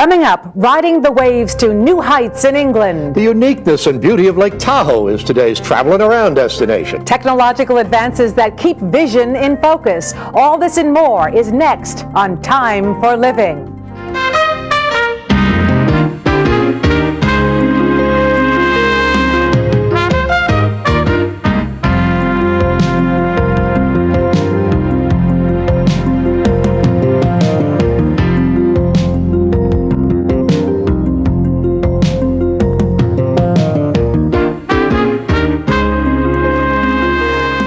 Coming up, riding the waves to new heights in England. The uniqueness and beauty of Lake Tahoe is today's traveling around destination. Technological advances that keep vision in focus. All this and more is next on Time for Living.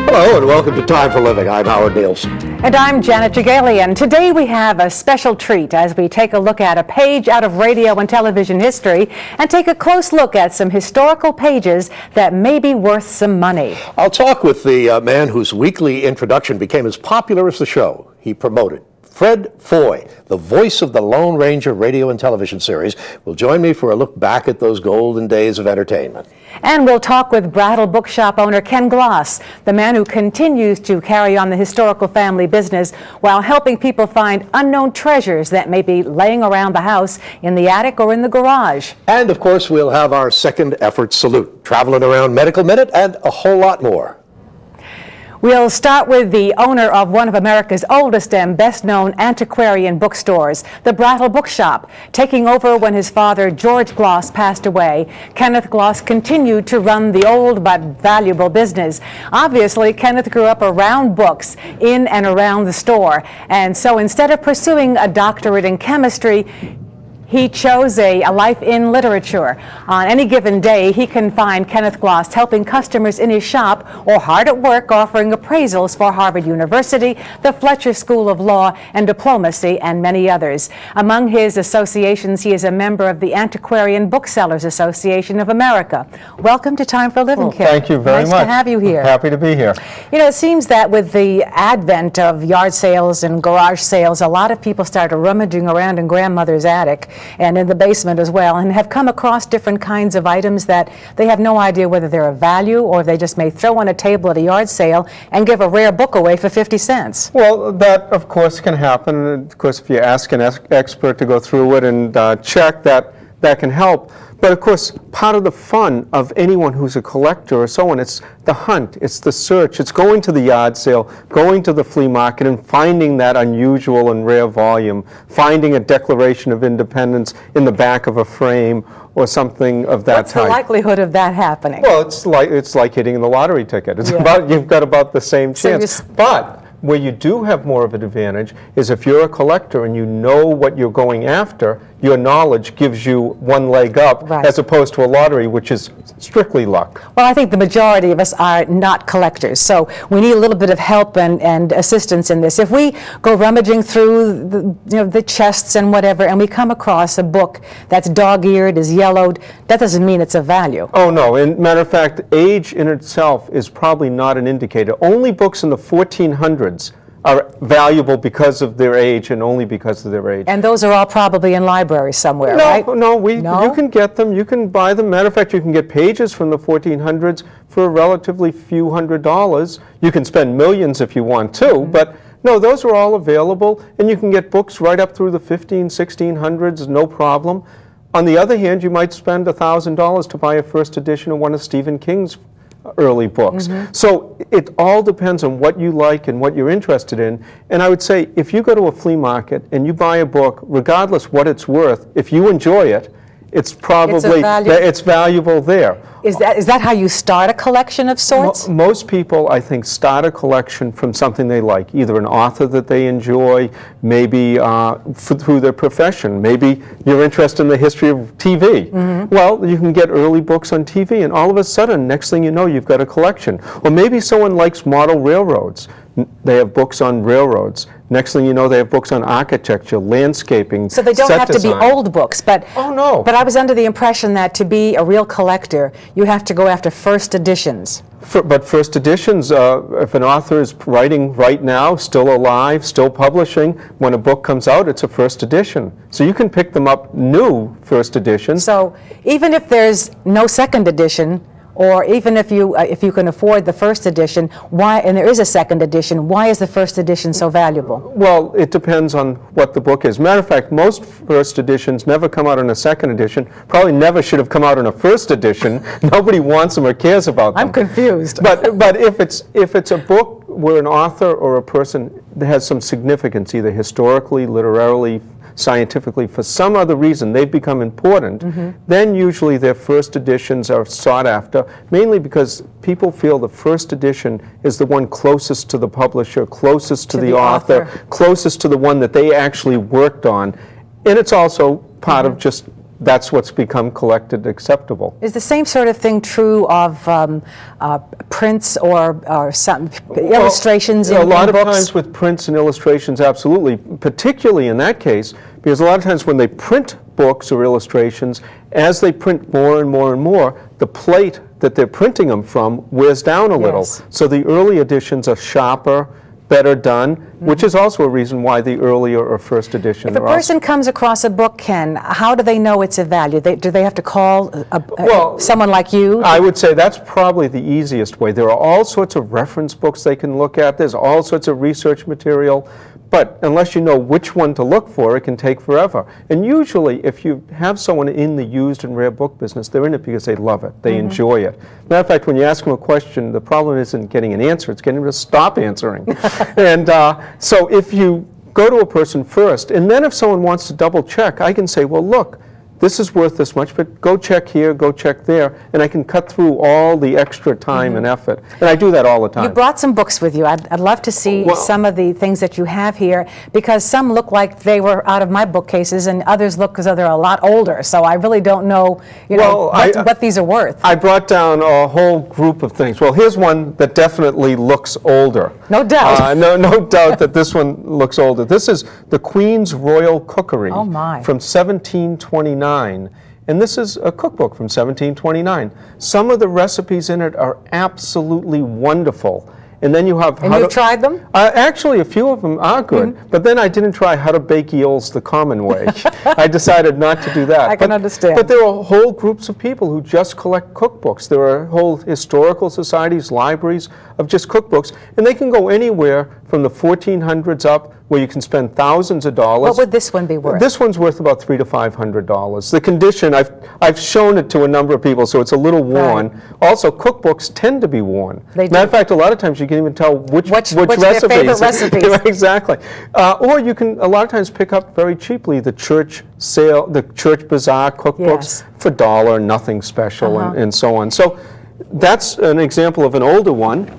Hello and welcome to Time for Living. I'm Howard Nielsen. And I'm Janet Jagalian. Today we have a special treat as we take a look at a page out of radio and television history and take a close look at some historical pages that may be worth some money. I'll talk with the man whose weekly introduction became as popular as the show he promoted. Fred Foy, the voice of the Lone Ranger radio and television series, will join me for a look back at those golden days of entertainment. And we'll talk with Brattle Bookshop owner Ken Gloss, the man who continues to carry on the historical family business while helping people find unknown treasures that may be laying around the house, in the attic or in the garage. And of course, we'll have our second effort salute, traveling around Medical Minute, and a whole lot more. We'll start with the owner of one of America's oldest and best-known antiquarian bookstores, the Brattle Bookshop. Taking over when his father, George Gloss, passed away, Kenneth Gloss continued to run the old but valuable business. Obviously, Kenneth grew up around books in and around the store, and so instead of pursuing a doctorate in chemistry, he chose a life in literature. On any given day, he can find Kenneth Gloss helping customers in his shop or hard at work offering appraisals for Harvard University, the Fletcher School of Law and Diplomacy, and many others. Among his associations, he is a member of the Antiquarian Booksellers Association of America. Welcome to Time for Living, Ken. Thank you very much. Nice to have you here. Happy to be here. You know, it seems that with the advent of yard sales and garage sales, a lot of people started rummaging around in grandmother's attic and in the basement as well, and have come across different kinds of items that they have no idea whether they're of value or they just may throw on a table at a yard sale and give a rare book away for 50 cents. Well, that of course can happen. Of course, if you ask an expert to go through it and check, that can help. But of course, part of the fun of anyone who's a collector or so on, it's the hunt, it's the search, it's going to the yard sale, going to the flea market and finding that unusual and rare volume, finding a Declaration of Independence in the back of a frame or something of that What's type. the likelihood of that happening? Well, it's like hitting the lottery ticket. It's you've got about the same chance. But where you do have more of an advantage is if you're a collector and you know what you're going after, your knowledge gives you one leg up, right, as opposed to a lottery, which is strictly luck. Well, I think the majority of us are not collectors, so we need a little bit of help and assistance in this. If we go rummaging through the chests and whatever, and we come across a book that's dog-eared, is yellowed, that doesn't mean it's of value. Oh, no. And matter of fact, age in itself is probably not an indicator. Only books in the 1400s are valuable because of their age and only because of their age. And those are all probably in libraries somewhere, right? No, you can get them, you can buy them. Matter of fact, you can get pages from the 1400s for a relatively few $100s. You can spend millions if you want to, but no, those are all available, and you can get books right up through the 1600s, no problem. On the other hand, you might spend $1,000 to buy a first edition of one of Stephen King's early books. So it all depends on what you like and what you're interested in. And I would say if you go to a flea market and you buy a book, regardless what it's worth, if you enjoy it, it's probably it's valuable there. Is that how you start a collection of sorts? Most people, I think, start a collection from something they like, either an author that they enjoy, maybe through their profession. Maybe you're interested in the history of TV. Well, you can get early books on TV, and all of a sudden, next thing you know, you've got a collection. Or maybe someone likes model railroads. They have books on railroads. Next thing you know, they have books on architecture, landscaping, so they don't have to be old books, but oh no. But I was under the impression that to be a real collector, you have to go after first editions. But first editions, if an author is writing right now, still alive, still publishing, when a book comes out, it's a first edition. So you can pick them up new first editions. So even if there's no second edition, or even if you can afford the first edition, why, and there is a second edition, why is the first edition so valuable? Well, it depends on what the book is. Matter of fact, most first editions never come out in a second edition, probably never should have come out in a first edition. Nobody wants them or cares about them. I'm confused. But if it's a book where an author or a person that has some significance, either historically, literarily, scientifically, for some other reason they've become important, then usually their first editions are sought after, mainly because people feel the first edition is the one closest to the publisher, closest to the author, closest to the one that they actually worked on. And it's also part of just that's what's become collected acceptable. Is the same sort of thing true of prints or some illustrations in books? A lot of times with prints and illustrations, absolutely, particularly in that case, because a lot of times when they print books or illustrations, as they print more and more and more, the plate that they're printing them from wears down a little. So the early editions are sharper, better done, which is also a reason why the earlier or first edition. If a person comes across a book, Ken, how do they know it's of value? Do they have to call someone like you? I would say that's probably the easiest way. There are all sorts of reference books they can look at. There's all sorts of research material. But unless you know which one to look for, it can take forever. And usually, if you have someone in the used and rare book business, they're in it because they love it. They enjoy it. Matter of fact, when you ask them a question, the problem isn't getting an answer. It's getting them to stop answering. And so if you go to a person first, and then if someone wants to double check, I can say, well, look, this is worth this much, but go check here, go check there, and I can cut through all the extra time and effort. And I do that all the time. You brought some books with you. I'd love to see some of the things that you have here, because some look like they were out of my bookcases, and others look as though they're a lot older. So I really don't know, what these are worth. I brought down a whole group of things. Well, here's one that definitely looks older. No doubt. No doubt that this one looks older. This is the Queen's Royal Cookery from 1729. And this is a cookbook from 1729. Some of the recipes in it are absolutely wonderful. And then you have... And you've tried them? Actually, a few of them are good. But then I didn't try how to bake eels the common way. I decided not to do that. I can understand. But there are whole groups of people who just collect cookbooks. There are whole historical societies, libraries of just cookbooks. And they can go anywhere from the 1400s up, where you can spend thousands of dollars. What would this one be worth? This one's worth about $300 to $500. The condition, I've shown it to a number of people, so it's a little worn. Right. Also, cookbooks tend to be worn. They do. Matter of fact, a lot of times you can even tell which what's recipes. Their favorite recipes. Exactly. Or you can a lot of times pick up very cheaply the church sale, the church bazaar cookbooks for $1, nothing special, and so on. So that's an example of an older one.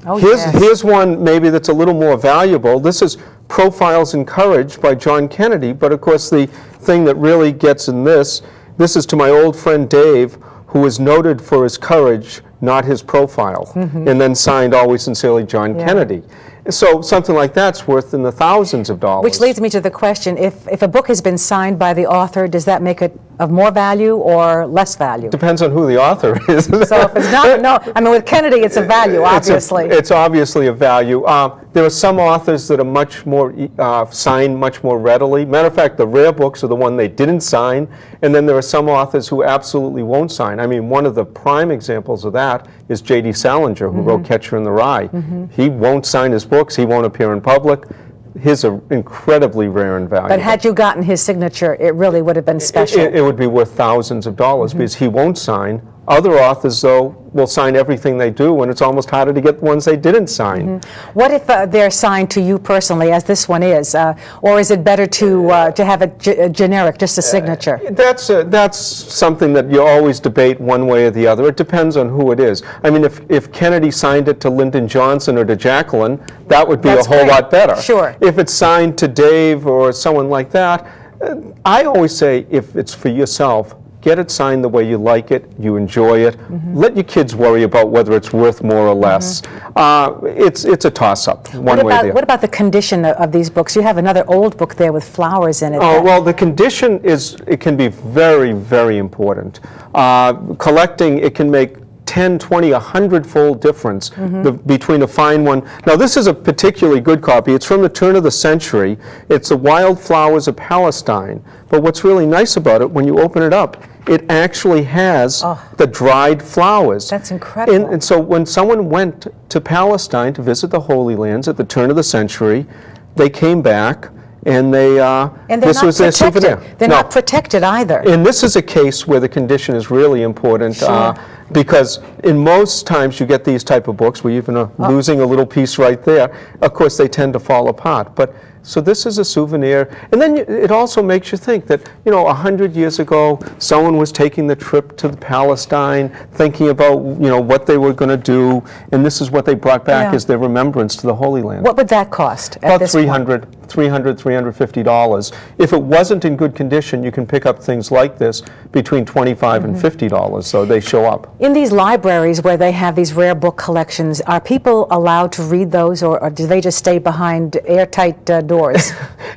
Oh, here's one maybe that's a little more valuable. This is Profiles in Courage by John Kennedy, but of course the thing that really gets in this is to my old friend Dave, who is noted for his courage, not his profile, and then signed Always Sincerely John Kennedy. So something like that's worth in the thousands of dollars. Which leads me to the question, if a book has been signed by the author, does that make it of more value or less value? Depends on who the author is. So if it's not, I mean, with Kennedy, it's a value, obviously. It's obviously a value. There are some authors that are much more, sign much more readily. Matter of fact, the rare books are the one they didn't sign, and then there are some authors who absolutely won't sign. I mean, one of the prime examples of that is J.D. Salinger, who wrote Catcher in the Rye. He won't sign his books, he won't appear in public. His are incredibly rare and valuable. But had you gotten his signature, it really would have been special. It would be worth thousands of dollars because he won't sign. Other authors, though, will sign everything they do, and it's almost harder to get the ones they didn't sign. What if they're signed to you personally, as this one is, or is it better to have a generic, just a signature? That's something that you always debate one way or the other. It depends on who it is. I mean, if Kennedy signed it to Lyndon Johnson or to Jacqueline, that would be a whole lot better. Sure. If it's signed to Dave or someone like that, I always say if it's for yourself, get it signed the way you like it, you enjoy it. Let your kids worry about whether it's worth more or less. It's a toss-up, one way or the other. What about the condition of these books? You have another old book there with flowers in it. Oh, well, the condition it can be very, very important. Collecting, it can make 10, 20, 100-fold difference between a fine one. Now, this is a particularly good copy. It's from the turn of the century. It's the Wildflowers of Palestine. But what's really nice about it, when you open it up, it actually has the dried flowers. That's incredible. And so when someone went to Palestine to visit the Holy Lands at the turn of the century, they came back and this was their souvenir. They're not protected either. And this is a case where the condition is really important. Sure. Because in most times you get these type of books where you're even losing a little piece right there. Of course, they tend to fall apart. But so this is a souvenir. And then it also makes you think that, 100 years ago, someone was taking the trip to Palestine, thinking about, what they were going to do. And this is what they brought back as their remembrance to the Holy Land. What would that cost at about this $300, $350. If it wasn't in good condition, you can pick up things like this between $25 and $50, so they show up. In these libraries where they have these rare book collections, are people allowed to read those, or do they just stay behind airtight doors?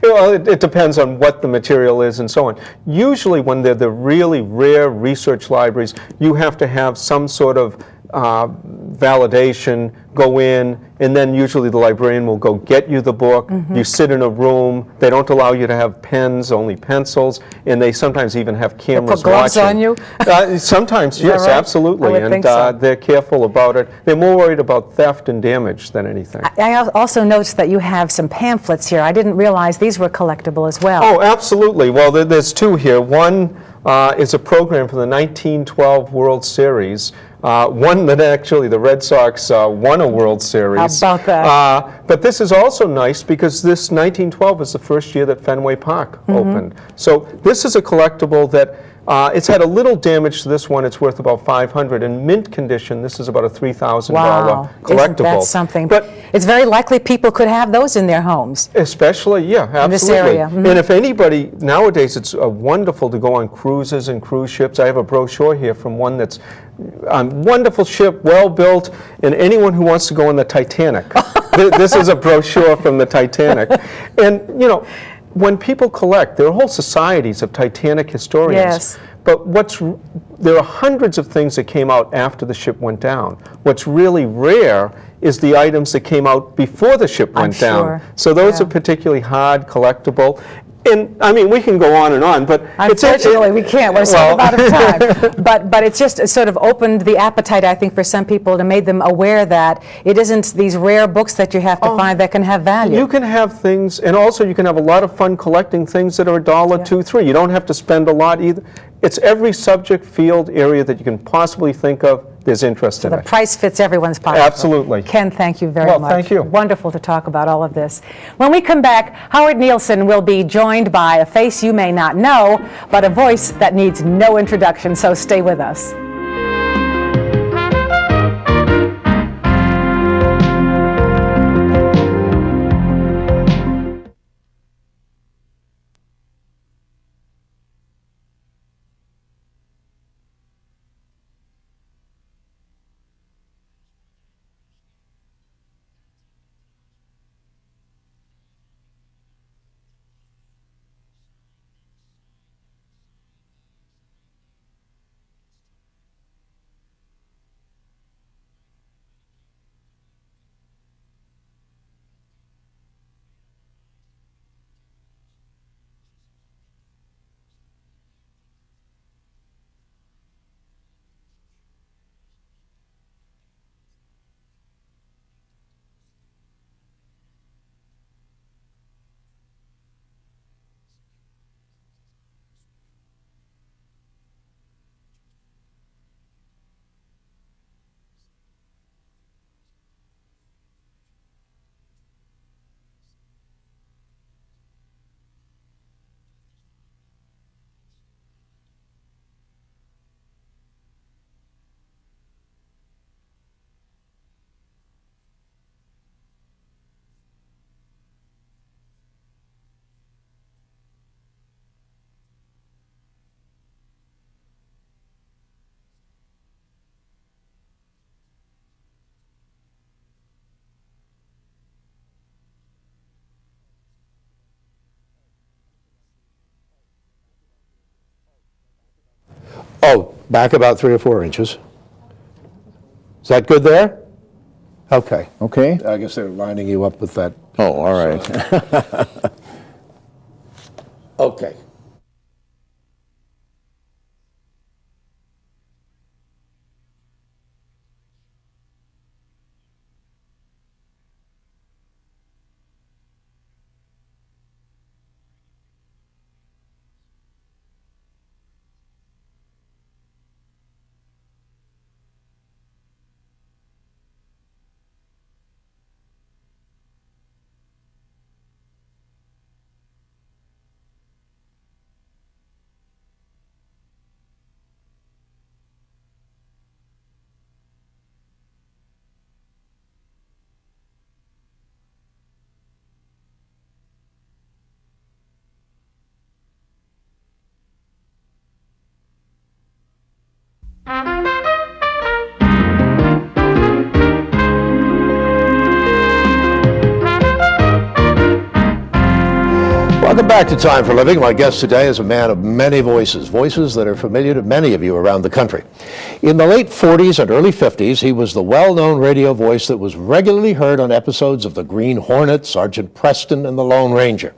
Well, it depends on what the material is and so on. Usually when they're the really rare research libraries, you have to have some sort of validation, go in, and then usually the librarian will go get you the book. You sit in a room. They don't allow you to have pens, only pencils, and they sometimes even have cameras put gloves watching. on you? Sometimes, yes, right? absolutely. I would And think so. they're careful about it. They're more worried about theft and damage than anything. I also noticed that you have some pamphlets here. I didn't realize these were collectible as well. Oh, absolutely. Well, there's two here. One is a program from the 1912 World Series. One that actually the Red Sox won a World Series. How about that? But this is also nice because this 1912 is the first year that Fenway Park opened. So this is a collectible that it's had a little damage to this one. It's worth about $500. In mint condition, this is about a $3,000 collectible. Isn't that something? But it's very likely people could have those in their homes. Especially, yeah, absolutely. In this area. And if anybody, nowadays it's wonderful to go on cruises and cruise ships. I have a brochure here from one that's wonderful ship, well built, and anyone who wants to go on the Titanic. This is a brochure from the Titanic. And, when people collect, there are whole societies of Titanic historians. Yes. But there are hundreds of things that came out after the ship went down. What's really rare is the items that came out before the ship went down. Sure. So those are particularly hard, collectible. And I mean, we can go on and on, but unfortunately we can't. We're sort of out of time. But it's just sort of opened the appetite, I think, for some people to make them aware that it isn't these rare books that you have to find that can have value. You can have things, and also you can have a lot of fun collecting things that are $1, $2, $3. You don't have to spend a lot either. It's every subject, field, area that you can possibly think of. There's interest in it. The price fits everyone's pocket. Absolutely. Ken, thank you very much. Well, thank you. Wonderful to talk about all of this. When we come back, Howard Nielsen will be joined by a face you may not know, but a voice that needs no introduction, so stay with us. Oh, back about 3 or 4 inches. Is that good there? Okay. Okay. I guess they're lining you up with that. Oh, all right. Okay. back to Time for Living. My guest today is a man of many voices, voices that are familiar to many of you around the country. In the late 40s and early 50s, he was the well-known radio voice that was regularly heard on episodes of The Green Hornet, Sergeant Preston, and The Lone Ranger.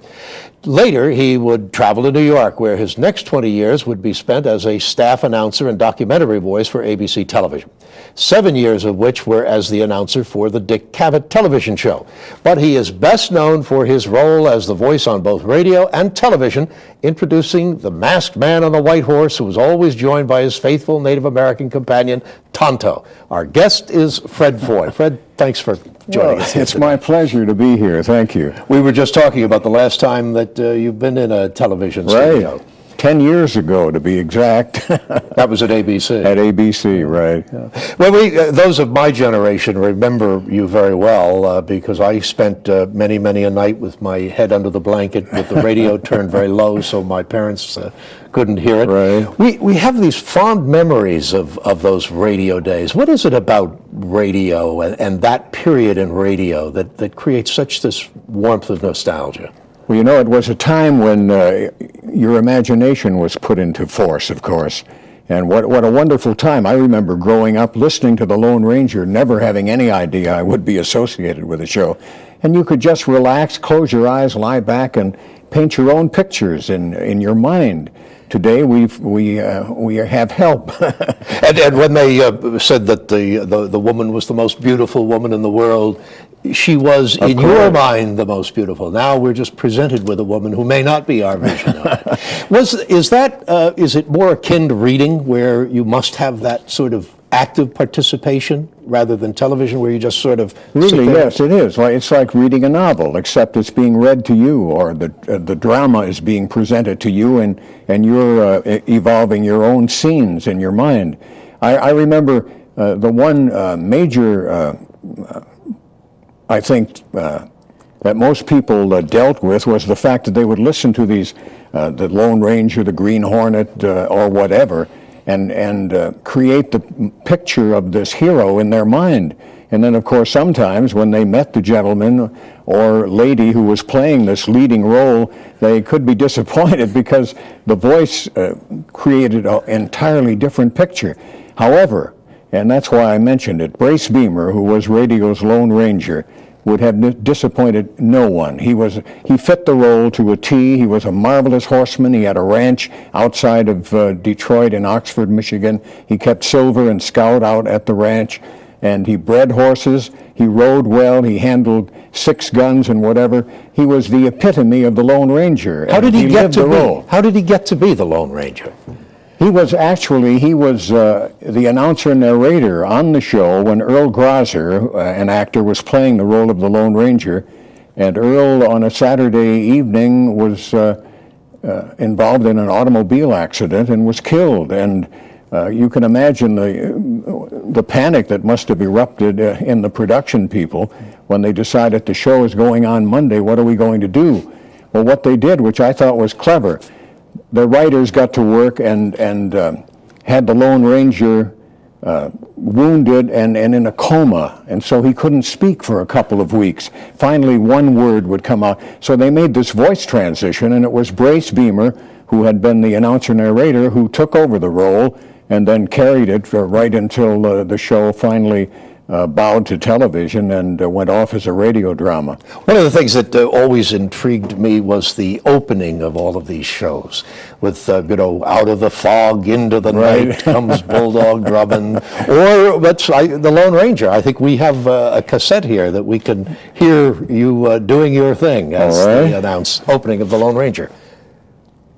Later, he would travel to New York, where his next 20 years would be spent as a staff announcer and documentary voice for ABC television, 7 years of which were as the announcer for the Dick Cavett television show. But he is best known for his role as the voice on both radio and television, introducing the masked man on the white horse who was always joined by his faithful Native American companion, Tonto. Our guest is Fred Foy. Fred, thanks for joining us. It's my pleasure to be here. Thank you. We were just talking about the last time that you've been in a television studio. Right. 10 years ago, to be exact. That was at ABC. At ABC, right. Yeah. Well, those of my generation remember you very well because I spent many a night with my head under the blanket with the radio turned very low so my parents couldn't hear it. Right. We have these fond memories of those radio days. What is it about radio and that period in radio that creates such this warmth of nostalgia? Well, you know, it was a time when your imagination was put into force, of course. And what a wonderful time. I remember growing up listening to The Lone Ranger, never having any idea I would be associated with the show. And you could just relax, close your eyes, lie back, and paint your own pictures in your mind. Today we have help. and when they said that the woman was the most beautiful woman in the world, she was, in your mind, the most beautiful. Now we're just presented with a woman who may not be our vision of it. Is it more akin to reading, where you must have that sort of active participation rather than television, where you just sort of really? Yes, it is. It's like reading a novel, except it's being read to you, or the drama is being presented to you, and you're evolving your own scenes in your mind. I remember the one major I think that most people dealt with was the fact that they would listen to these, the Lone Ranger, the Green Hornet, or whatever, and create the picture of this hero in their mind. And then, of course, sometimes when they met the gentleman or lady who was playing this leading role, they could be disappointed because the voice created an entirely different picture. However, and that's why I mentioned it, Brace Beamer, who was radio's Lone Ranger, would have disappointed no one. He fit the role to a T. He was a marvelous horseman. He had a ranch outside of Detroit in Oxford, Michigan. He kept Silver and Scout out at the ranch, and he bred horses. He rode well. He handled 6 guns and whatever. He was the epitome of the Lone Ranger. How did he get to be the Lone Ranger? He was the announcer and narrator on the show when Earl Grosser, an actor, was playing the role of the Lone Ranger, and Earl on a Saturday evening was involved in an automobile accident and was killed. And you can imagine the panic that must have erupted in the production people when they decided the show is going on Monday. What are we going to do? Well, what they did, which I thought was clever, the writers got to work and had the Lone Ranger wounded and in a coma, and so he couldn't speak for a couple of weeks. Finally, one word would come out. So they made this voice transition, and it was Brace Beamer, who had been the announcer-narrator, who took over the role and then carried it right until the show finally bowed to television and went off as a radio drama. One of the things that always intrigued me was the opening of all of these shows with, out of the fog into the night comes Bulldog Drummond, or the Lone Ranger. I think we have a cassette here that we can hear you doing your thing as the opening of the Lone Ranger.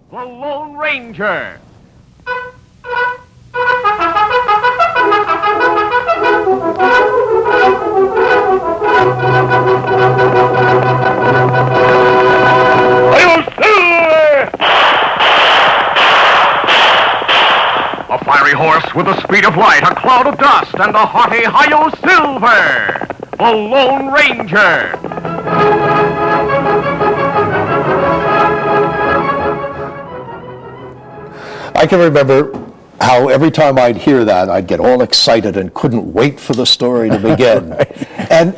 The Lone Ranger. A fiery horse with the speed of light, a cloud of dust, and a haughty Hi-Yo Silver, the Lone Ranger. I can remember how every time I'd hear that, I'd get all excited and couldn't wait for the story to begin. and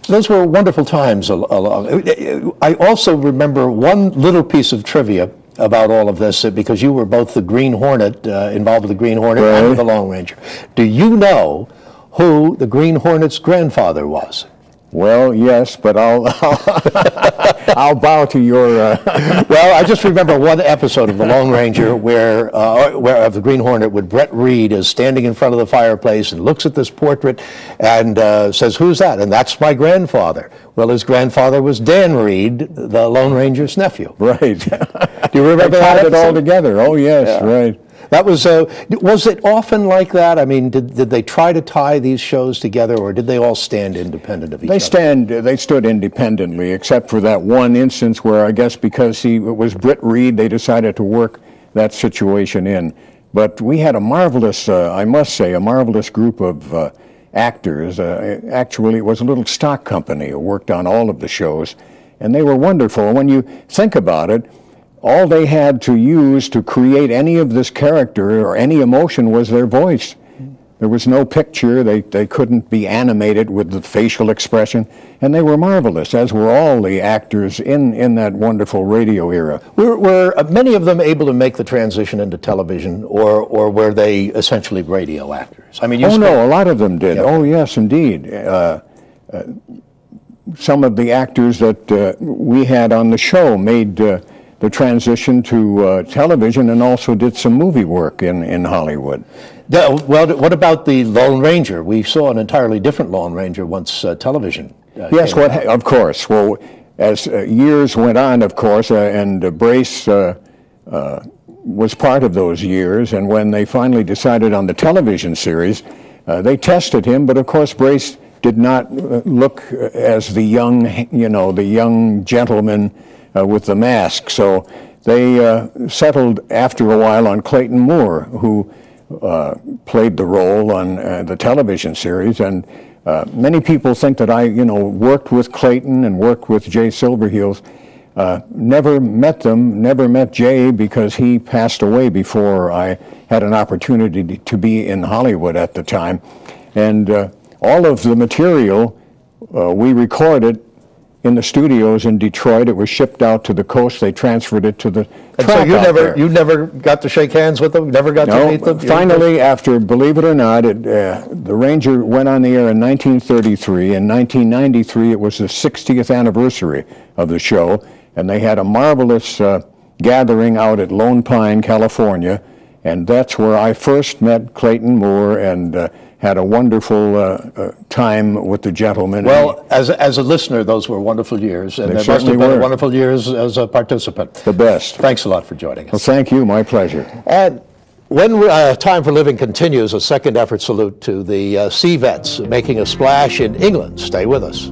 those were wonderful times. I also remember one little piece of trivia about all of this, because you were both the Green Hornet, involved with the Green Hornet and with the Lone Ranger. Do you know who the Green Hornet's grandfather was? Well, yes, but I'll I'll bow to your. Well, I just remember one episode of The Lone Ranger where of the Green Hornet, where Brett Reed is standing in front of the fireplace and looks at this portrait and says, "Who's that?" And that's my grandfather. Well, his grandfather was Dan Reed, the Lone Ranger's nephew. Right. Do you remember that Tied it all episode? together. Oh, yes, right. That was it often like that? I mean, did they try to tie these shows together, or did they all stand independent of each other? They stood independently, except for that one instance where I guess because it was Britt Reed, they decided to work that situation in. But we had a marvelous, I must say, a marvelous group of actors. Actually, it was a little stock company who worked on all of the shows, and they were wonderful. When you think about it, all they had to use to create any of this character or any emotion was their voice. There was no picture. They couldn't be animated with the facial expression, and they were marvelous, as were all the actors in that wonderful radio era. Were many of them able to make the transition into television, or were they essentially radio actors? I mean, no, a lot of them did. Yeah. Oh, yes, indeed. Some of the actors that we had on the show made the transition to television, and also did some movie work in Hollywood. Well, what about the Lone Ranger? We saw an entirely different Lone Ranger once television. Yes, of course. Well, as years went on, of course, and Brace was part of those years, and when they finally decided on the television series, they tested him, but of course Brace did not look as the young gentleman with the mask. So they settled after a while on Clayton Moore, who played the role on the television series. And many people think that I, worked with Clayton and worked with Jay Silverheels. Never met them, never met Jay, because he passed away before I had an opportunity to be in Hollywood at the time. And all of the material we recorded in the studios in Detroit. It was shipped out to the coast. They transferred it to the track. So you never got to shake hands with them? Never got to meet them? Finally, after, believe it or not, the Ranger went on the air in 1933. In 1993, it was the 60th anniversary of the show, and they had a marvelous gathering out at Lone Pine, California, and that's where I first met Clayton Moore and had a wonderful time with the gentleman. Well, as a listener, those were wonderful years, and there must have been wonderful years as a participant. The best. Thanks a lot for joining us. Well, thank you. My pleasure. And when Time for Living continues, a second effort salute to the sea vets making a splash in England. Stay with us.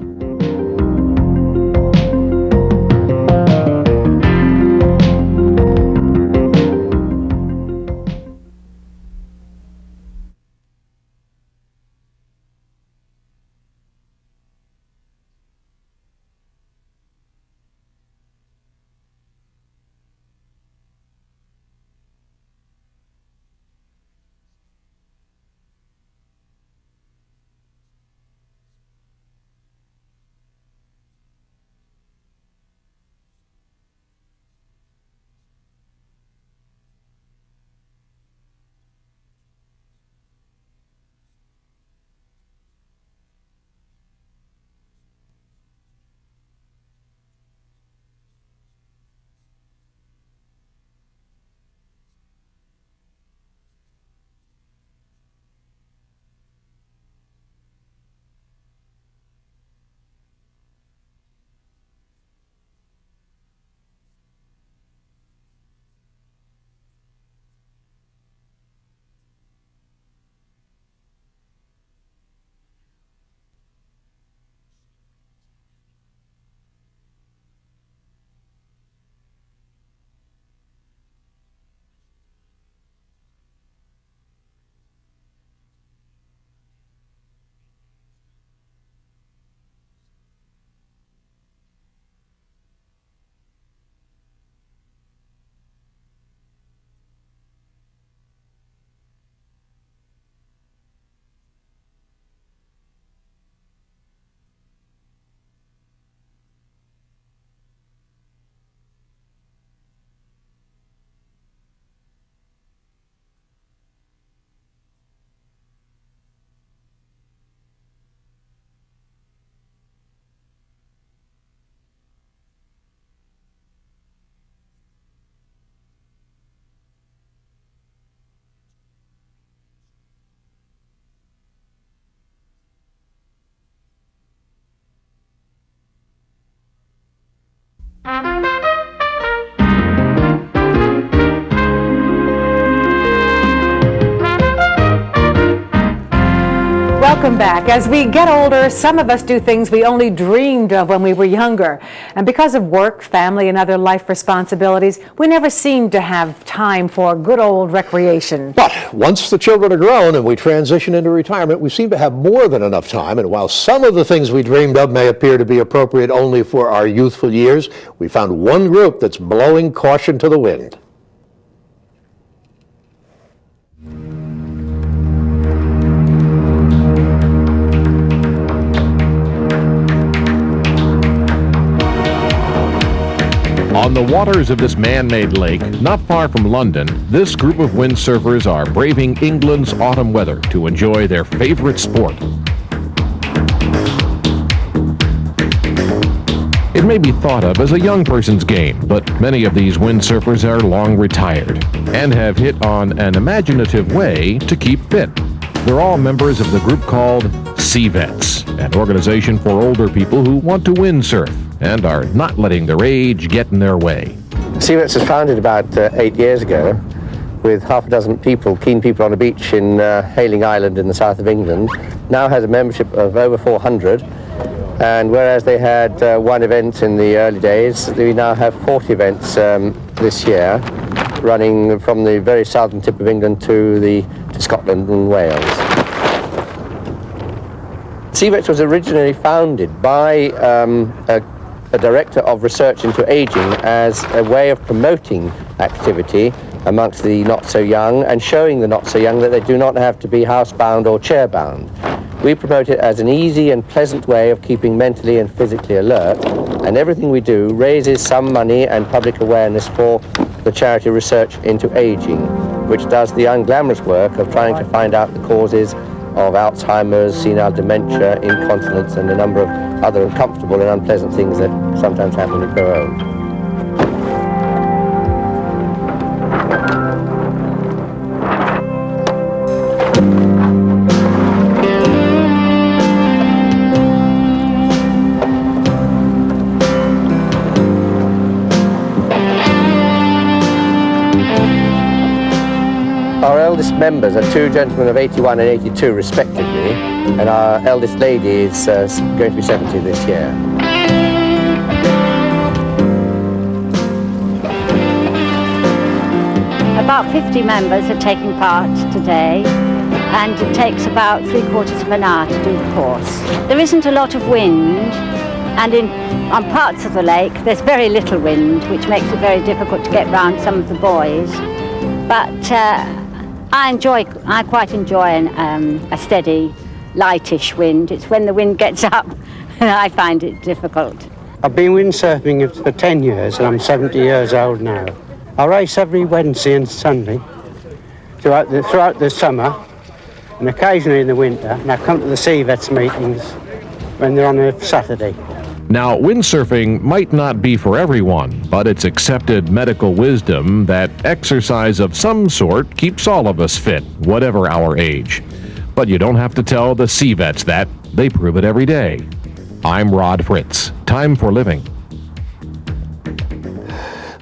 Welcome back. As we get older, some of us do things we only dreamed of when we were younger. And because of work, family, and other life responsibilities, we never seem to have time for good old recreation. But once the children are grown and we transition into retirement, we seem to have more than enough time. And while some of the things we dreamed of may appear to be appropriate only for our youthful years, we found one group that's blowing caution to the wind. On the waters of this man-made lake, not far from London, this group of windsurfers are braving England's autumn weather to enjoy their favorite sport. It may be thought of as a young person's game, but many of these windsurfers are long retired and have hit on an imaginative way to keep fit. They're all members of the group called Sea Vets, an organization for older people who want to windsurf and are not letting their age get in their way. Sea Vets was founded about 8 years ago with half a dozen people, keen people on a beach in Hayling Island in the south of England. Now has a membership of over 400, and whereas they had one event in the early days, we now have 40 events this year, running from the very southern tip of England to Scotland and Wales. Sea Vets was originally founded by a director of research into aging as a way of promoting activity amongst the not-so-young and showing the not-so-young that they do not have to be housebound or chair-bound. We promote it as an easy and pleasant way of keeping mentally and physically alert, and everything we do raises some money and public awareness for the charity Research into Aging, which does the unglamorous work of trying to find out the causes of Alzheimer's, senile dementia, incontinence, and a number of other uncomfortable and unpleasant things that sometimes happen when you grow old. Our eldest members are two gentlemen of 81 and 82 respectively, and our eldest lady is going to be 70 this year. About 50 members are taking part today, and it takes about 3/4 of an hour to do the course. There isn't a lot of wind, and on parts of the lake there's very little wind, which makes it very difficult to get round some of the buoys. But I quite enjoy a steady, lightish wind. It's when the wind gets up I find it difficult. I've been windsurfing for 10 years and I'm 70 years old now. I race every Wednesday and Sunday throughout the summer and occasionally in the winter, and I come to the Sea Vets meetings when they're on a Saturday. Now, windsurfing might not be for everyone, but it's accepted medical wisdom that exercise of some sort keeps all of us fit, whatever our age. But you don't have to tell the Sea Vets that. They prove it every day. I'm Rod Fritz. Time for living.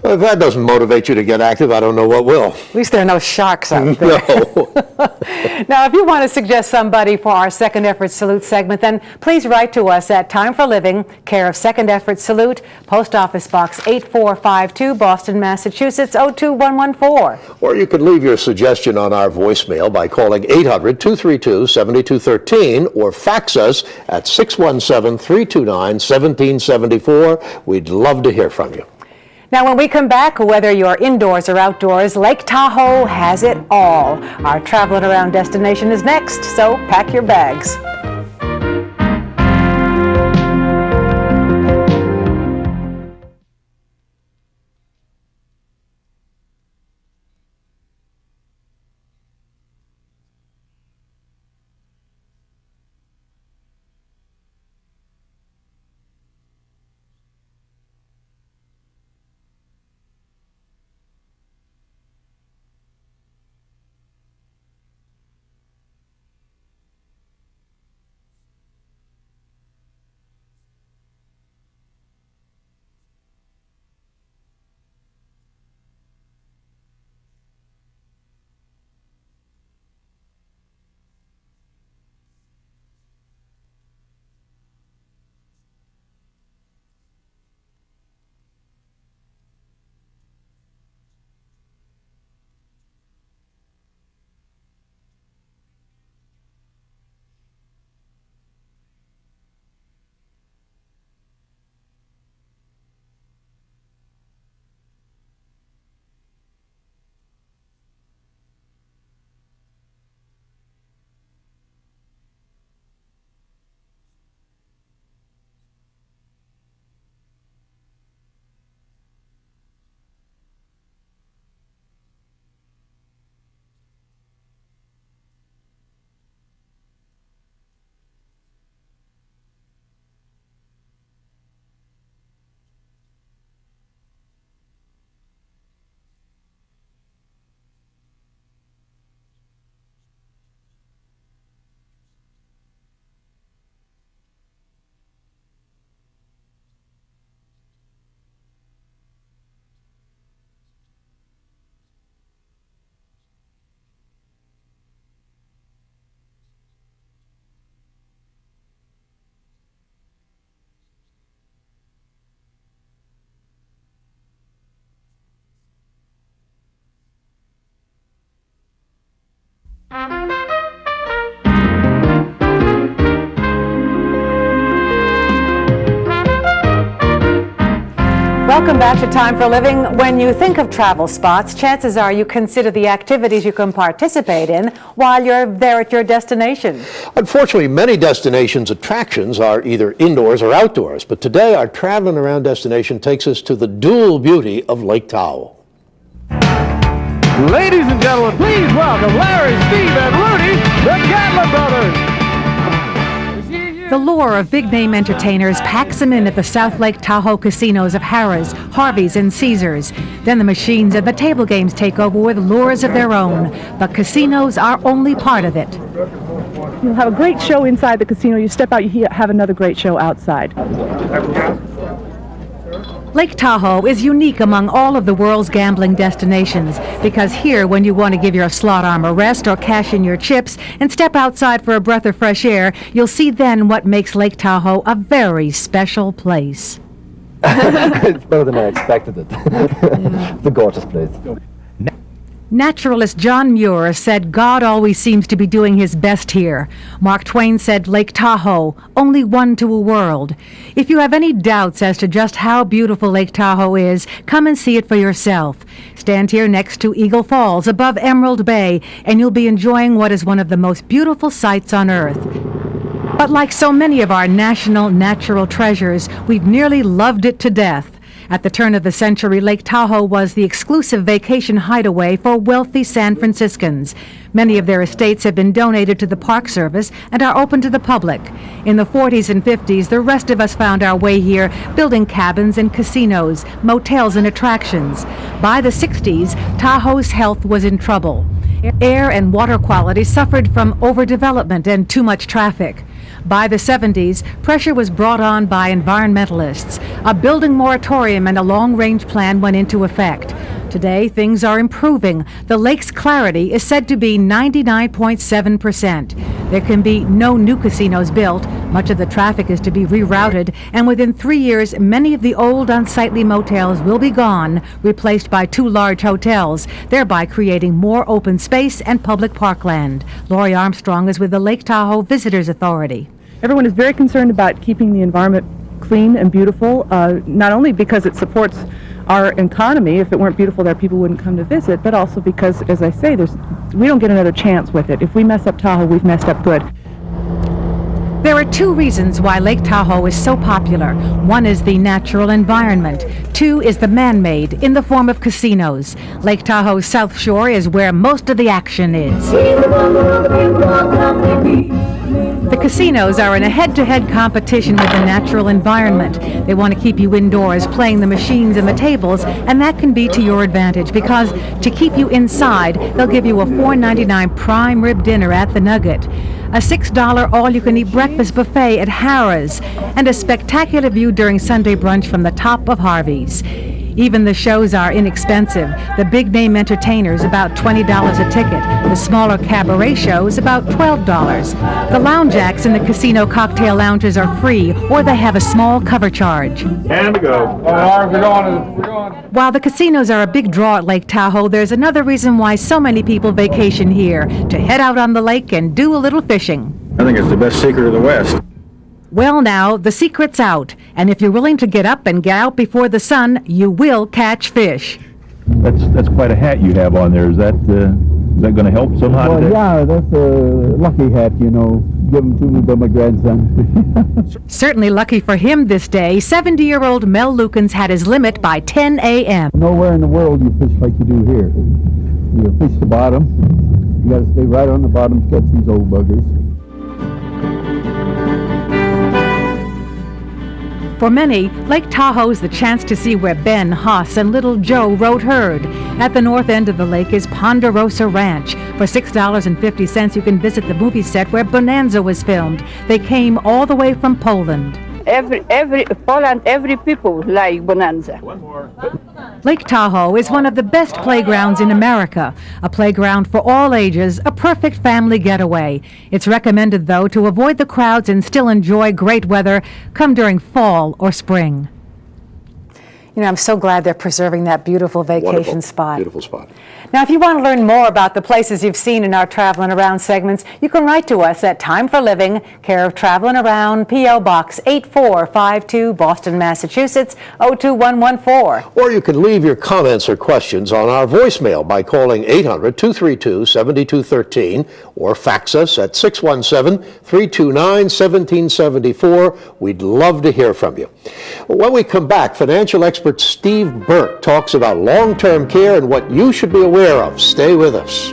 Well, if that doesn't motivate you to get active, I don't know what will. At least there are no sharks out there. No. Now, if you want to suggest somebody for our Second Effort Salute segment, then please write to us at Time for Living, care of Second Effort Salute, Post Office Box 8452, Boston, Massachusetts, 02114. Or you can leave your suggestion on our voicemail by calling 800-232-7213 or fax us at 617-329-1774. We'd love to hear from you. Now, when we come back, whether you're indoors or outdoors, Lake Tahoe has it all. Our traveling around destination is next, so pack your bags. Welcome back to Time for Living. When you think of travel spots, chances are you consider the activities you can participate in while you're there at your destination. Unfortunately, many destinations' attractions are either indoors or outdoors, but today our traveling around destination takes us to the dual beauty of Lake Tahoe. Ladies and gentlemen, please welcome Larry, Steve, and Rudy, the Catlin Brothers. The lure of big-name entertainers packs them in at the South Lake Tahoe casinos of Harrah's, Harvey's, and Caesars. Then the machines and the table games take over with lures of their own. But casinos are only part of it. You'll have a great show inside the casino. You step out, you have another great show outside. Lake Tahoe is unique among all of the world's gambling destinations because here, when you want to give your slot arm a rest or cash in your chips and step outside for a breath of fresh air, you'll see then what makes Lake Tahoe a very special place. It's better than I expected it. It's a gorgeous place. Naturalist John Muir said God always seems to be doing his best here. Mark Twain said Lake Tahoe, only one to a world. If you have any doubts as to just how beautiful Lake Tahoe is, come and see it for yourself. Stand here next to Eagle Falls above Emerald Bay, and you'll be enjoying what is one of the most beautiful sights on earth. But like so many of our national natural treasures, we've nearly loved it to death. At the turn of the century, Lake Tahoe was the exclusive vacation hideaway for wealthy San Franciscans. Many of their estates have been donated to the Park Service and are open to the public. In the 40s and 50s, the rest of us found our way here, building cabins and casinos, motels and attractions. By the 60s, Tahoe's health was in trouble. Air and water quality suffered from overdevelopment and too much traffic. By the 70s, pressure was brought on by environmentalists. A building moratorium and a long-range plan went into effect. Today, things are improving. The lake's clarity is said to be 99.7%. There can be no new casinos built. Much of the traffic is to be rerouted, and within 3 years, many of the old unsightly motels will be gone, replaced by 2 large hotels, thereby creating more open space and public parkland. Lori Armstrong is with the Lake Tahoe Visitors Authority. Everyone is very concerned about keeping the environment clean and beautiful, not only because it supports our economy. If it weren't beautiful there, people wouldn't come to visit, but also because, as I say, we don't get another chance with it. If we mess up Tahoe, we've messed up good. There are 2 reasons why Lake Tahoe is so popular. 1 is the natural environment. 2 is the man-made, in the form of casinos. Lake Tahoe's South Shore is where most of the action is. The casinos are in a head-to-head competition with the natural environment. They want to keep you indoors, playing the machines and the tables, and that can be to your advantage because to keep you inside, they'll give you a $4.99 prime rib dinner at the Nugget, a $6 all-you-can-eat breakfast buffet at Harrah's, and a spectacular view during Sunday brunch from the top of Harvey's. Even the shows are inexpensive. The big-name entertainers, about $20 a ticket. The smaller cabaret shows, about $12. The lounge acts in the casino cocktail lounges are free, or they have a small cover charge. And we go. We're going. While the casinos are a big draw at Lake Tahoe, there's another reason why so many people vacation here, to head out on the lake and do a little fishing. I think it's the best secret of the West. Well now, the secret's out, and if you're willing to get up and get out before the sun, you will catch fish. That's quite a hat you have on there. Is that going to help somehow today? Yeah, that's a lucky hat, you know, given to me by my grandson. Certainly lucky for him this day, 70-year-old Mel Lukens had his limit by 10 a.m. Nowhere in the world you fish like you do here. You fish the bottom. You got to stay right on the bottom to catch these old buggers. For many, Lake Tahoe's the chance to see where Ben, Haas, and Little Joe rode herd. At the north end of the lake is Ponderosa Ranch. For $6.50, you can visit the movie set where Bonanza was filmed. They came all the way from Poland. Every Poland, every people like Bonanza. One more. Lake Tahoe is one of the best playgrounds in America. A playground for all ages, a perfect family getaway. It's recommended, though, to avoid the crowds and still enjoy great weather. Come during fall or spring. You know, I'm so glad they're preserving that beautiful vacation Wonderful. spot. Beautiful spot. Now, if you want to learn more about the places you've seen in our Traveling Around segments, you can write to us at Time for Living, care of Traveling Around, P.O. Box 8452, Boston, Massachusetts, 02114. Or you can leave your comments or questions on our voicemail by calling 800-232-7213 or fax us at 617-329-1774. We'd love to hear from you. When we come back, financial expert Steve Burke talks about long-term care and what you should be aware of. Stay with us.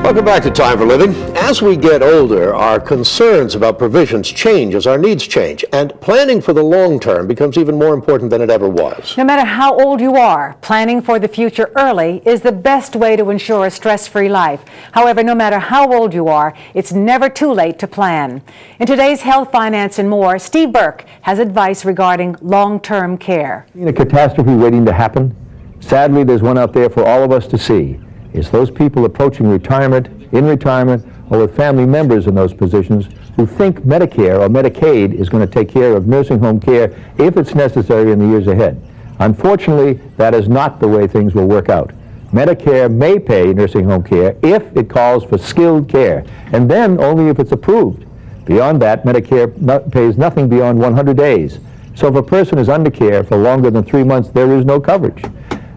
Welcome back to Time for Living. As we get older, our concerns about provisions change as our needs change, and planning for the long term becomes even more important than it ever was. No matter how old you are, planning for the future early is the best way to ensure a stress-free life. However, no matter how old you are, it's never too late to plan. In today's Health, Finance, and More, Steve Burke has advice regarding long-term care. In a catastrophe waiting to happen, sadly, there's one out there for all of us to see. It's those people approaching retirement, in retirement, or with family members in those positions who think Medicare or Medicaid is going to take care of nursing home care if it's necessary in the years ahead. Unfortunately, that is not the way things will work out. Medicare may pay nursing home care if it calls for skilled care, and then only if it's approved. Beyond that, Medicare pays nothing beyond 100 days. So if a person is under care for longer than 3 months, there is no coverage.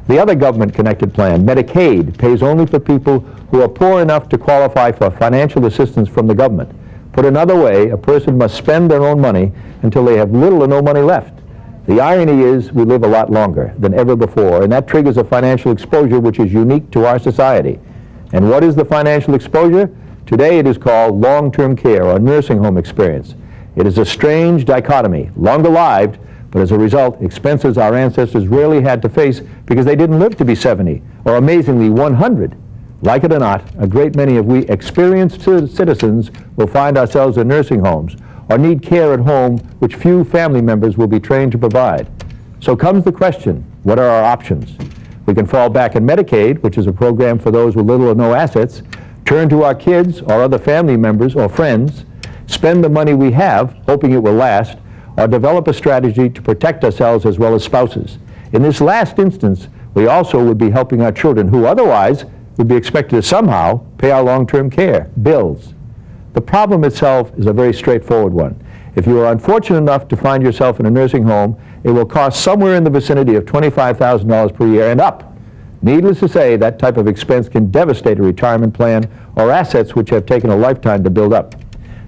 The other government-connected plan, Medicaid, pays only for people who are poor enough to qualify for financial assistance from the government. Put another way, a person must spend their own money until they have little or no money left. The irony is we live a lot longer than ever before, and that triggers a financial exposure which is unique to our society. And what is the financial exposure? Today it is called long-term care or nursing home experience. It is a strange dichotomy, long-lived, but as a result, expenses our ancestors rarely had to face because they didn't live to be 70, or amazingly 100. Like it or not, a great many of we experienced citizens will find ourselves in nursing homes or need care at home which few family members will be trained to provide. So comes the question, what are our options? We can fall back on Medicaid, which is a program for those with little or no assets, turn to our kids or other family members or friends, spend the money we have, hoping it will last, or develop a strategy to protect ourselves as well as spouses. In this last instance, we also would be helping our children who otherwise would be expected to somehow pay our long-term care bills. The problem itself is a very straightforward one. If you are unfortunate enough to find yourself in a nursing home, it will cost somewhere in the vicinity of $25,000 per year and up. Needless to say, that type of expense can devastate a retirement plan or assets which have taken a lifetime to build up.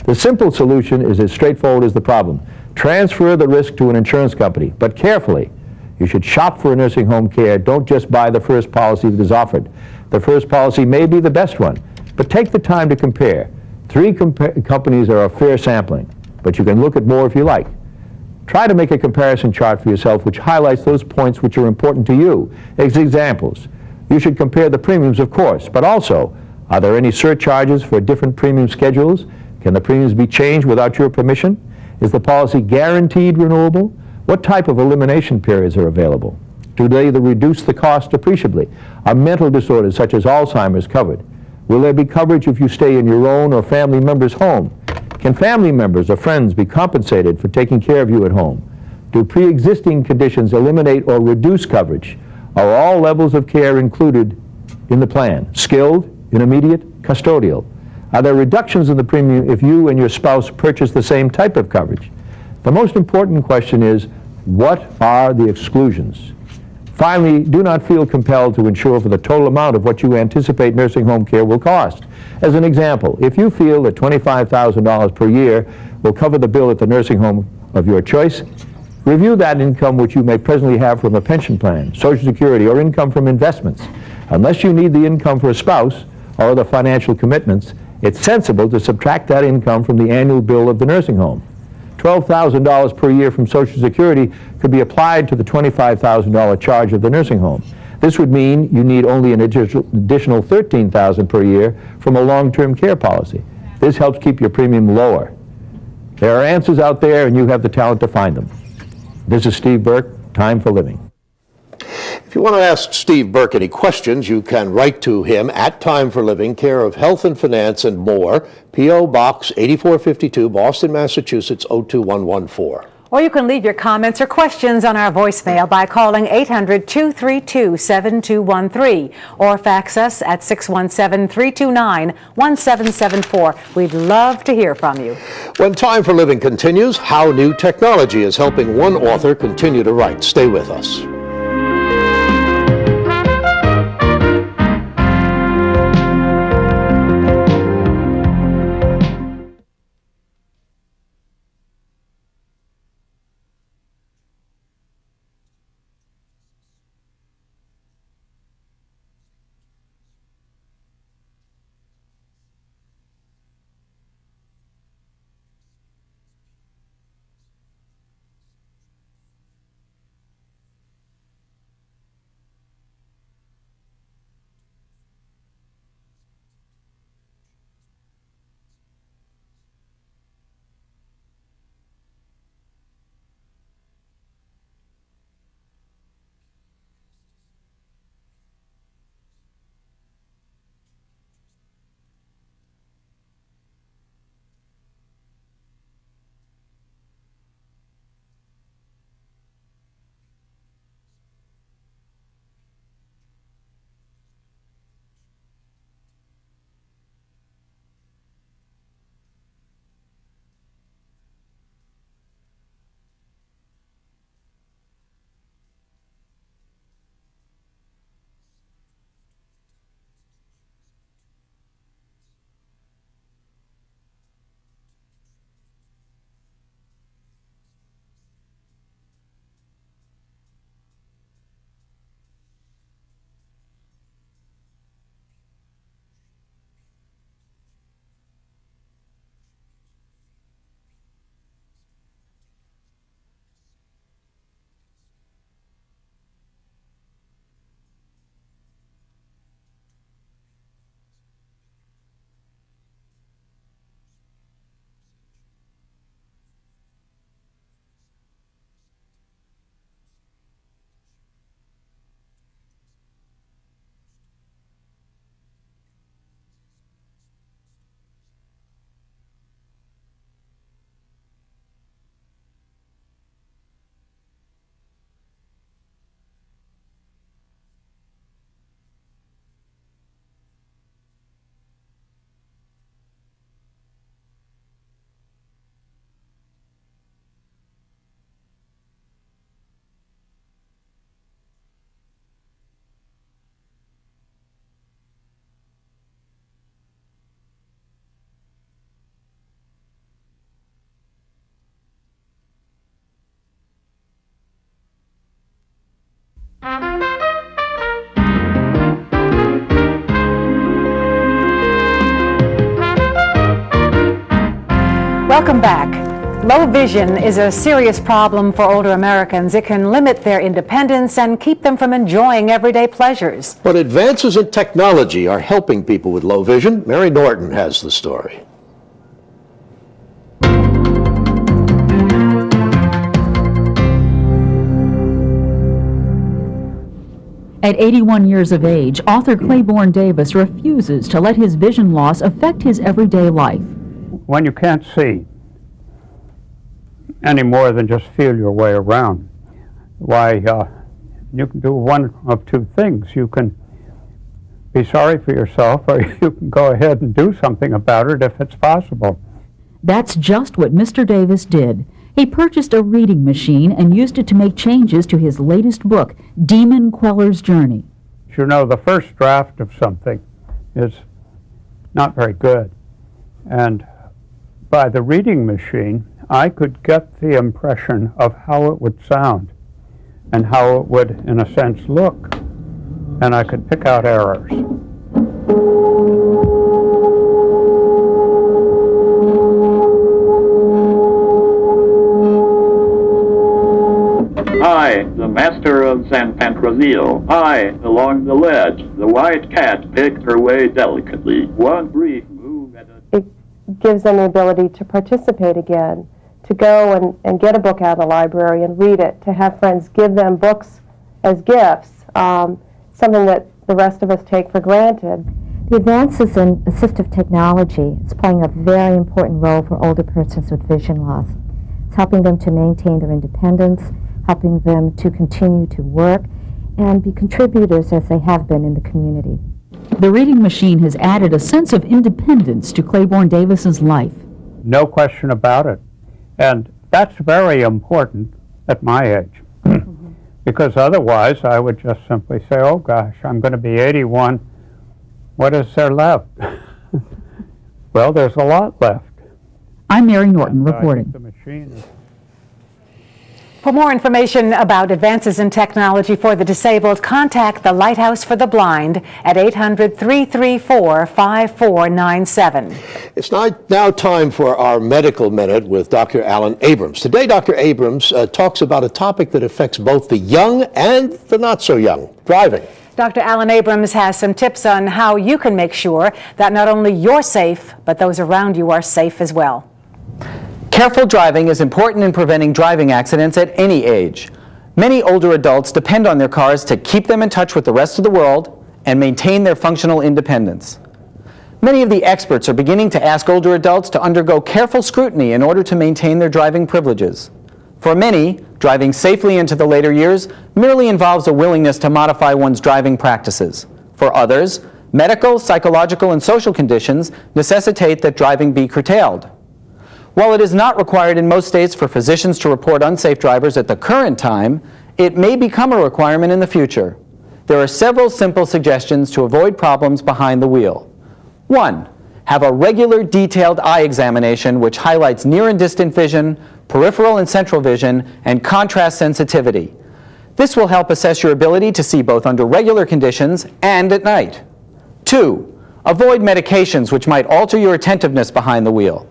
The simple solution is as straightforward as the problem. Transfer the risk to an insurance company, but carefully. You should shop for nursing home care. Don't just buy the first policy that is offered. The first policy may be the best one, But take the time to compare. Three companies are a fair sampling, but you can look at more if you like. Try to make a comparison chart for yourself which highlights those points which are important to you. As examples, you should compare the premiums, of course, but also, are there any surcharges for different premium schedules? Can the premiums be changed without your permission? Is the policy guaranteed renewable? What type of elimination periods are available? Do they reduce the cost appreciably? Are mental disorders such as Alzheimer's covered? Will there be coverage if you stay in your own or family member's home? Can family members or friends be compensated for taking care of you at home? Do pre-existing conditions eliminate or reduce coverage? Are all levels of care included in the plan? Skilled, intermediate, custodial? Are there reductions in the premium if you and your spouse purchase the same type of coverage? The most important question is, what are the exclusions? Finally, do not feel compelled to insure for the total amount of what you anticipate nursing home care will cost. As an example, if you feel that $25,000 per year will cover the bill at the nursing home of your choice, review that income which you may presently have from a pension plan, Social Security, or income from investments. Unless you need the income for a spouse or other financial commitments, it's sensible to subtract that income from the annual bill of the nursing home. $12,000 per year from Social Security could be applied to the $25,000 charge of the nursing home. This would mean you need only an additional $13,000 per year from a long-term care policy. This helps keep your premium lower. There are answers out there, and you have the talent to find them. This is Steve Burke, Time for Living. If you want to ask Steve Burke any questions, you can write to him at Time for Living, care of Health and Finance and More, P.O. Box 8452, Boston, Massachusetts, 02114. Or you can leave your comments or questions on our voicemail by calling 800-232-7213 or fax us at 617-329-1774. We'd love to hear from you. When Time for Living continues, how new technology is helping one author continue to write. Stay with us. Welcome back. Low vision is a serious problem for older Americans. It can limit their independence and keep them from enjoying everyday pleasures. But advances in technology are helping people with low vision. Mary Norton has the story. At 81 years of age, author Claiborne Davis refuses to let his vision loss affect his everyday life. When you can't see any more than just feel your way around, why, you can do one of two things. You can be sorry for yourself, or you can go ahead and do something about it if it's possible. That's just what Mr. Davis did. He purchased a reading machine and used it to make changes to his latest book, Demon Queller's Journey. You know, the first draft of something is not very good. And by the reading machine, I could get the impression of how it would sound and how it would, in a sense, look. And I could pick out errors. I, the master of San Pantrazio, I, along the ledge, the white cat picked her way delicately, one brief move at a... It gives them the ability to participate again, to go and get a book out of the library and read it, to have friends give them books as gifts, something that the rest of us take for granted. The advances in assistive technology is playing a very important role for older persons with vision loss. It's helping them to maintain their independence, helping them to continue to work and be contributors as they have been in the community. The reading machine has added a sense of independence to Claiborne Davis's life. No question about it. And that's very important at my age. Because otherwise I would just simply say, oh gosh, I'm going to be 81. What is there left? Well, there's a lot left. I'm Mary Norton reporting. The machine is... For more information about advances in technology for the disabled, contact the Lighthouse for the Blind at 800-334-5497. It's now time for our Medical Minute with Dr. Alan Abrams. Today, Dr. Abrams talks about a topic that affects both the young and the not-so-young, driving. Dr. Alan Abrams has some tips on how you can make sure that not only you're safe, but those around you are safe as well. Careful driving is important in preventing driving accidents at any age. Many older adults depend on their cars to keep them in touch with the rest of the world and maintain their functional independence. Many of the experts are beginning to ask older adults to undergo careful scrutiny in order to maintain their driving privileges. For many, driving safely into the later years merely involves a willingness to modify one's driving practices. For others, medical, psychological, and social conditions necessitate that driving be curtailed. While it is not required in most states for physicians to report unsafe drivers at the current time, it may become a requirement in the future. There are several simple suggestions to avoid problems behind the wheel. 1. Have a regular detailed eye examination which highlights near and distant vision, peripheral and central vision, and contrast sensitivity. This will help assess your ability to see both under regular conditions and at night. 2. Avoid medications which might alter your attentiveness behind the wheel.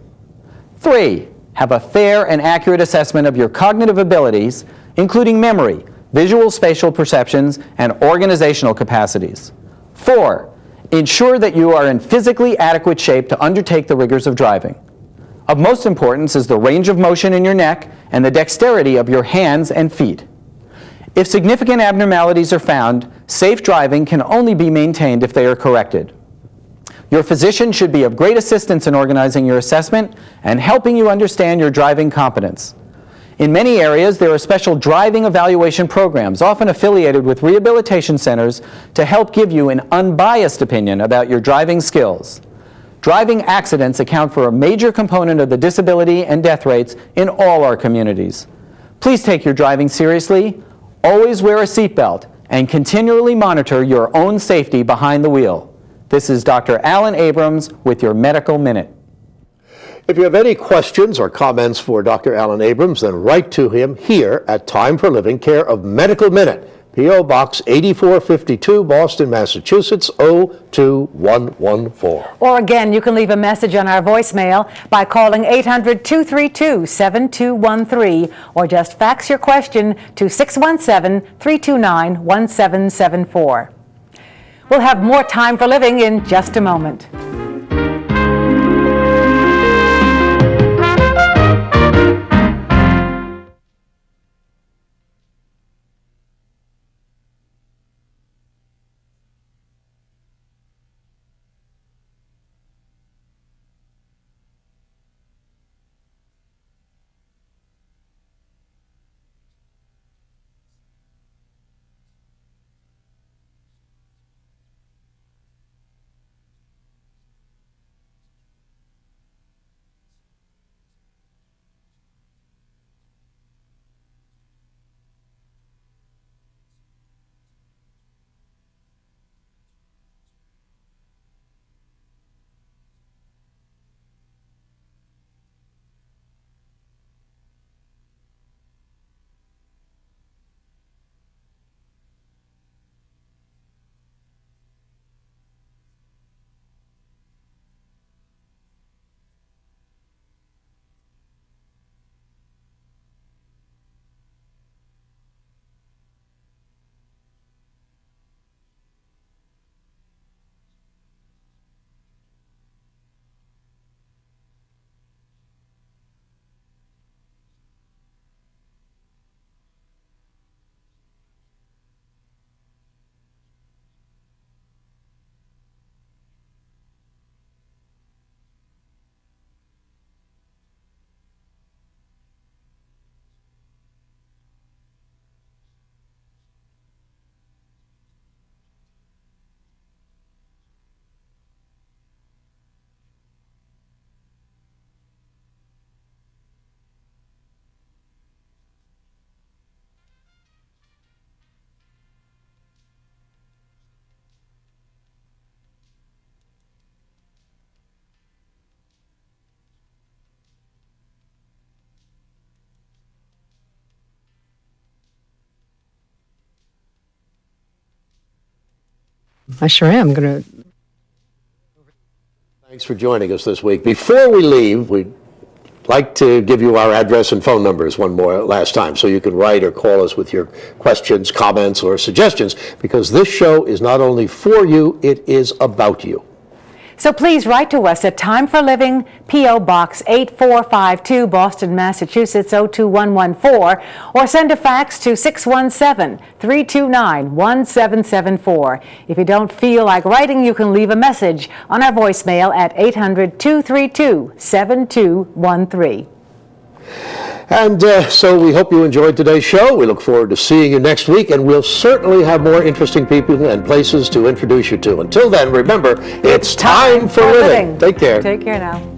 3. Have a fair and accurate assessment of your cognitive abilities, including memory, visual spatial perceptions, and organizational capacities. 4. Ensure that you are in physically adequate shape to undertake the rigors of driving. Of most importance is the range of motion in your neck and the dexterity of your hands and feet. If significant abnormalities are found, safe driving can only be maintained if they are corrected. Your physician should be of great assistance in organizing your assessment and helping you understand your driving competence. In many areas, there are special driving evaluation programs, often affiliated with rehabilitation centers, to help give you an unbiased opinion about your driving skills. Driving accidents account for a major component of the disability and death rates in all our communities. Please take your driving seriously, always wear a seatbelt, and continually monitor your own safety behind the wheel. This is Dr. Alan Abrams with your Medical Minute. If you have any questions or comments for Dr. Alan Abrams, then write to him here at Time for Living, care of Medical Minute. P.O. Box 8452, Boston, Massachusetts, 02114. Or again, you can leave a message on our voicemail by calling 800-232-7213 or just fax your question to 617-329-1774. We'll have more Time for Living in just a moment. I sure am going to. Thanks for joining us this week. Before we leave, we'd like to give you our address and phone numbers last time, so you can write or call us with your questions, comments, or suggestions, because this show is not only for you, it is about you. So please write to us at Time for Living, P.O. Box 8452, Boston, Massachusetts, 02114, or send a fax to 617-329-1774. If you don't feel like writing, you can leave a message on our voicemail at 800-232-7213. And so we hope you enjoyed today's show. We look forward to seeing you next week, and we'll certainly have more interesting people and places to introduce you to. Until then, remember, it's time for living. Take care now.